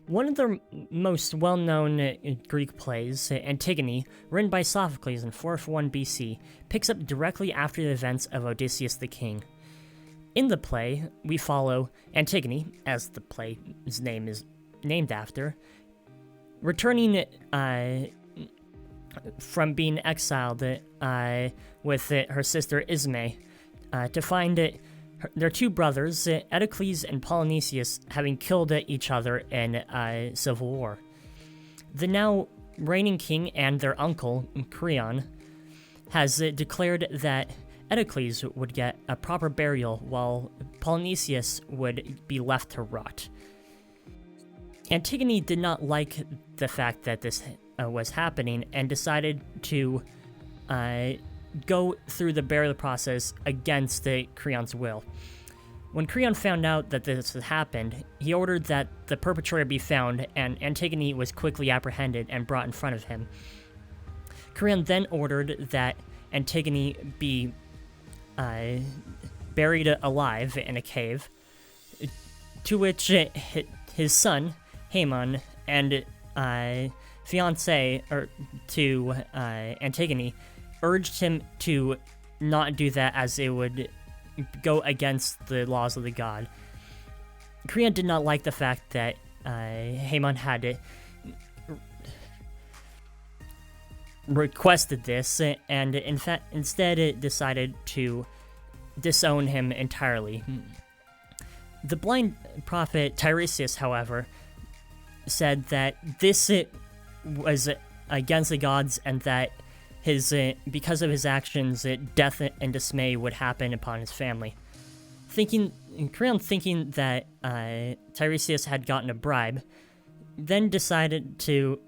One of the most well-known Greek plays, Antigone, written by Sophocles in 441 BC, picks up directly after the events of Odysseus the King. In the play, we follow Antigone, as the play's name is named after, returning from being exiled with her sister Isme to find their two brothers, Eteocles and Polynesius, having killed each other in a civil war. The now reigning king and their uncle, Creon, has declared that Eteocles would get a proper burial while Polynesius would be left to rot. Antigone did not like the fact that this was happening and decided to go through the burial process against Creon's will. When Creon found out that this had happened, he ordered that the perpetrator be found, and Antigone was quickly apprehended and brought in front of him. Creon then ordered that Antigone be buried alive in a cave, to which his son, Haemon, and fiancé to Antigone urged him to not do that, as it would go against the laws of the god. Creon did not like the fact that Haemon had requested this, and in fact instead it decided to disown him entirely. The blind prophet Tiresias, however, said that this was against the gods, and that because of his actions, death and dismay would happen upon his family. Creon, thinking that Tiresias had gotten a bribe, then decided to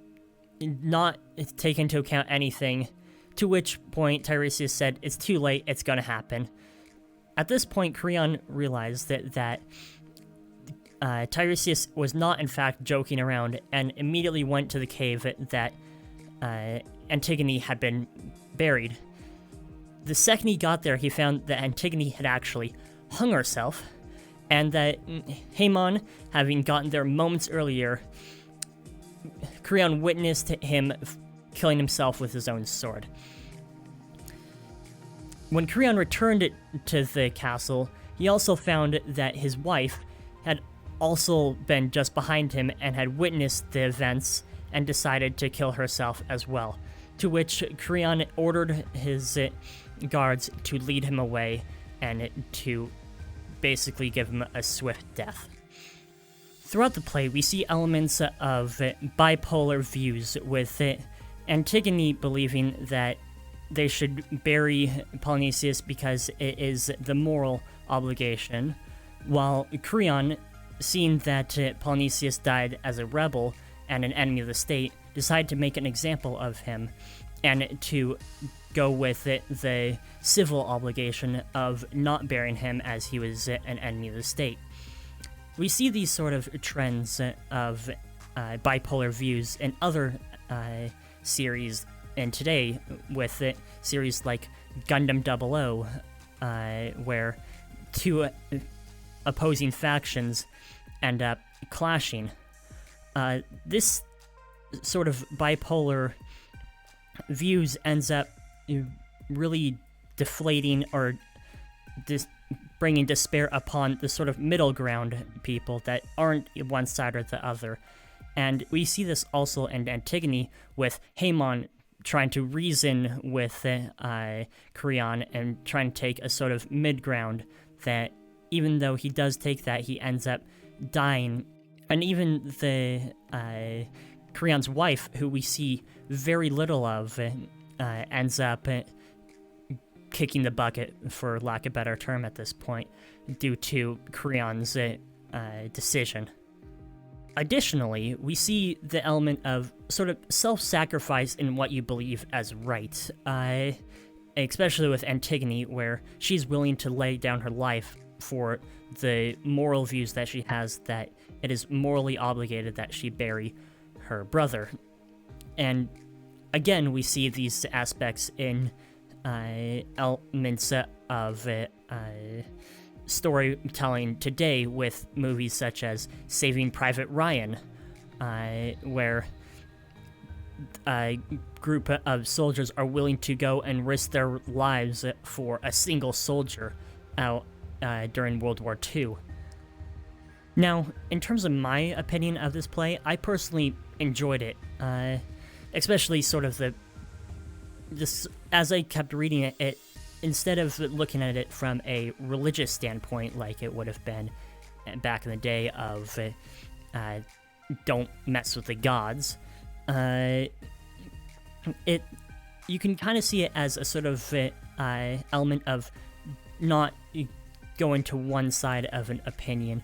not take into account anything, to which point Tiresias said, "It's too late, it's gonna happen." At this point, Creon realized that Tiresias was not in fact joking around, and immediately went to the cave that Antigone had been buried. The second he got there, he found that Antigone had actually hung herself, and that Haemon, having gotten there moments earlier, Creon witnessed him killing himself with his own sword. When Creon returned to the castle, he also found that his wife had also been just behind him and had witnessed the events and decided to kill herself as well, to which Creon ordered his guards to lead him away and to basically give him a swift death. Throughout the play, we see elements of bipolar views, with Antigone believing that they should bury Polynesius because it is the moral obligation, while Creon, seeing that Polynesius died as a rebel and an enemy of the state, decided to make an example of him and to go with the civil obligation of not burying him, as he was an enemy of the state. We see these sort of trends of bipolar views in other series, and today with series like Gundam 00, where two opposing factions end up clashing. This sort of bipolar views ends up really deflating or bringing despair upon the sort of middle ground people that aren't one side or the other. And we see this also in Antigone, with Haemon trying to reason with Creon and trying to take a sort of mid-ground, that even though he does take that, he ends up dying. And even the Creon's wife, who we see very little of, ends up kicking the bucket, for lack of a better term at this point, due to Creon's decision. Additionally, we see the element of sort of self-sacrifice in what you believe as right, especially with Antigone, where she's willing to lay down her life for the moral views that she has, that it is morally obligated that she bury her brother. And again, we see these aspects in elements of storytelling today, with movies such as Saving Private Ryan, where a group of soldiers are willing to go and risk their lives for a single soldier out during World War II. Now, in terms of my opinion of this play, I personally enjoyed it, especially sort of as I kept reading it, instead of looking at it from a religious standpoint like it would have been back in the day of don't mess with the gods, you can kind of see it as a sort of element of not going to one side of an opinion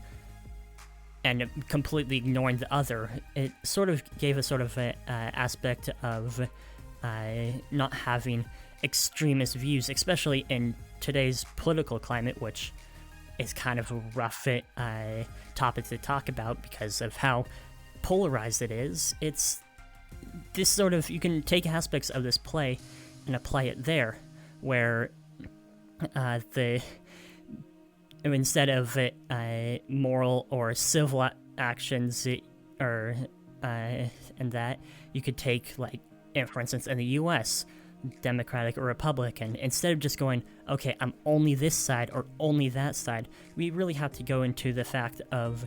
and completely ignoring the other. It sort of gave a sort of aspect of not having extremist views, especially in today's political climate, which is kind of a rough topic to talk about because of how polarized it is. It's this sort of, you can take aspects of this play and apply it there, where instead of moral or civil actions and that, you could take, like, for instance, in the US, Democratic or Republican, instead of just going, okay, I'm only this side or only that side, we really have to go into the fact of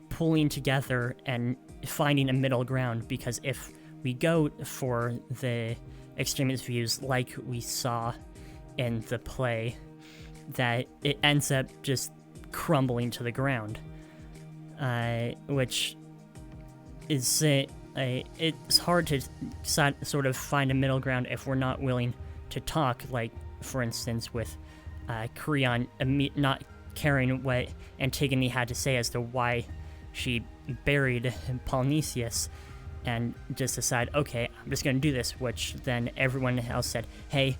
pulling together and finding a middle ground, because if we go for the extremist views like we saw in the play, that it ends up just crumbling to the ground, which is it's hard to sort of find a middle ground if we're not willing to talk, like, for instance, with Creon not caring what Antigone had to say as to why she buried Polynesius, and just decide, okay, I'm just going to do this, which then everyone else said, hey,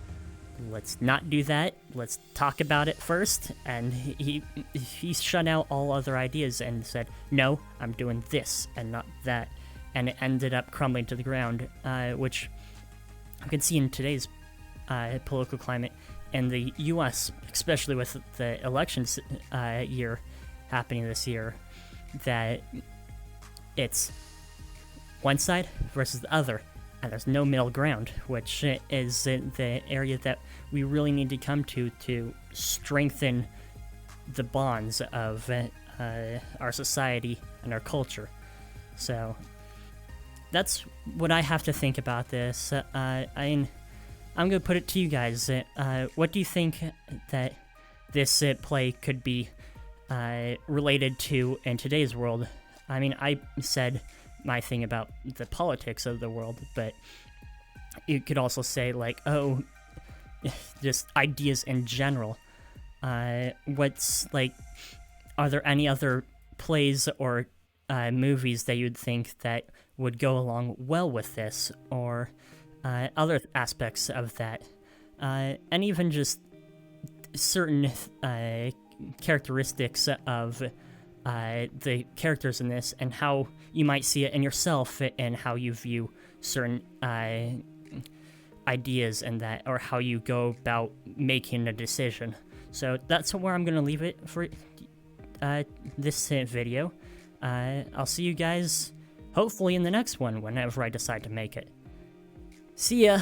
let's not do that, let's talk about it first, and he shut out all other ideas and said, no, I'm doing this and not that, and it ended up crumbling to the ground, which you can see in today's political climate in the US, especially with the elections year happening this year, that it's one side versus the other, and there's no middle ground, which is the area that we really need to come to strengthen the bonds of our society and our culture. So that's what I have to think about this. I'm going to put it to you guys. What do you think that this play could be related to in today's world? I mean, I said my thing about the politics of the world, but you could also say, like, oh, just ideas in general. What's, like, are there any other plays or movies that you'd think that would go along well with this, or other aspects of that, and even just certain characteristics of the characters in this, and how you might see it in yourself and how you view certain ideas and that, or how you go about making a decision. So that's where I'm going to leave it for this video. I'll see you guys hopefully in the next one whenever I decide to make it. See ya!